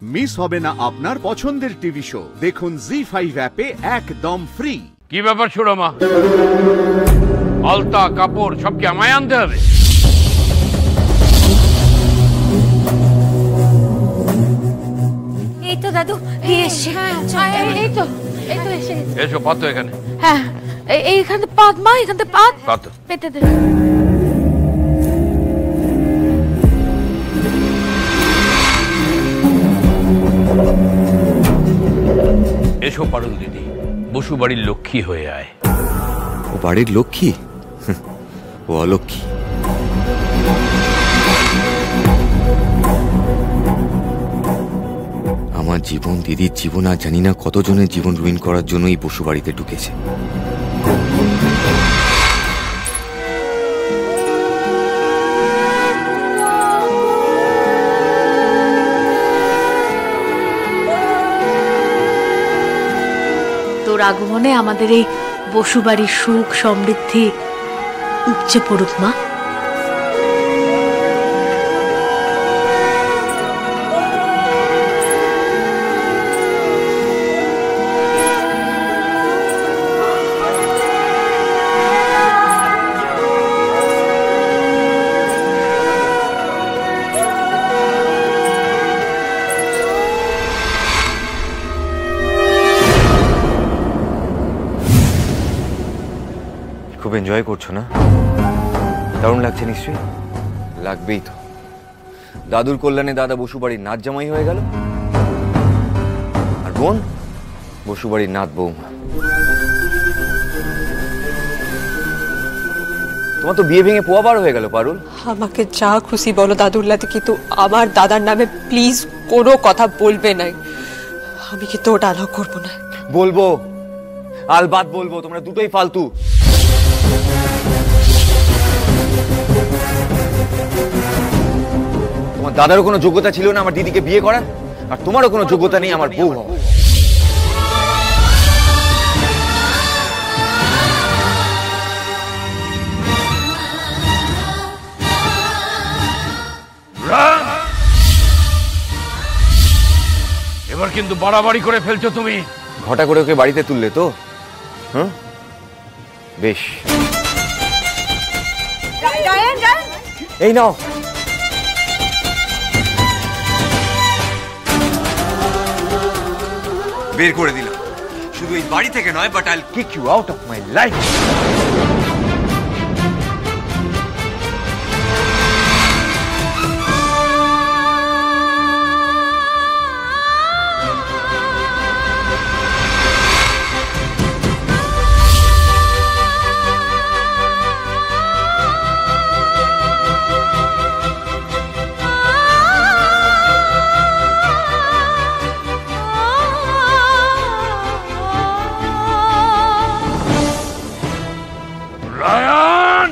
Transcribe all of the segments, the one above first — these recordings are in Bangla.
মিস হবে না আপনার পছন্দের টিভি শো। দেখুন জি5 অ্যাপে একদম ফ্রি। কি ব্যাপার সুরমা, আলতা কাপড় সব কি আমায় আনতে হবে? এই তো দাদু এসে, এই তো এসে। এসো পাতো এখানে। হ্যাঁ এইখানে পাত মা, এখানে পাত পাতো পেতে দে। এসো পারুল দিদি, বসু বাড়ির লক্ষ্মী হয়ে আয়। ও বাড়ির লক্ষ্মী? ও অলক্ষ্মী। আমার জীবন, দিদির জীবন, আর জানি না কতজনের জীবন রুইন করার জন্য এই বসু বাড়িতে ঢুকেছে। তোর আগমনে আমাদের এই বসুবাড়ির সুখ সমৃদ্ধি উপচে পড়ুক মা। খুব এনজয় করছো না? দারুণ লাগছে নিশ্চয়ই। লাগবেই তো, দাদুর কল্যাণে দাদা বসু বাড়ির নাচ জামাই হয়ে গেল, আর বোন বসু বাড়ির নাত বৌমা। তোমার তো বিয়ে ভেঙে পোয়াবার হয়ে গেল পারুল। আমাকে যা খুশি বলো দাদুল্লাতে, কিন্তু আমার দাদার নামে প্লিজ কোনো কথা বলবে না। আমি কিন্তু ওটা অ্যালাউ করবো না। বলবো, আলবাত বলবো, তোমরা দুটোই ফালতু। তোমার দাদারও কোনো যোগ্যতা ছিল না আমার দিদিকে বিয়ে করার, আর তোমারও কোনো যোগ্যতা নেই আমার বউ হওয়ার। এবার কিন্তু বাড়াবাড়ি করে ফেলছো তুমি। ঘটা করে ওকে বাড়িতে তুললে তো? হ্যাঁ বেশ, এই নাও। বের করে দিলাম, শুধু এই বাড়ি থেকে নয়, but I'll kick you out of my life. Ryan,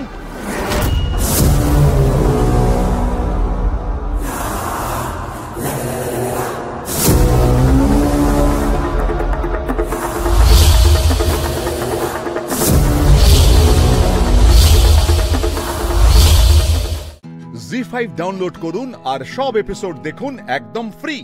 ZEE5 download করুন আর সব এপিসোড দেখুন একদম ফ্রি।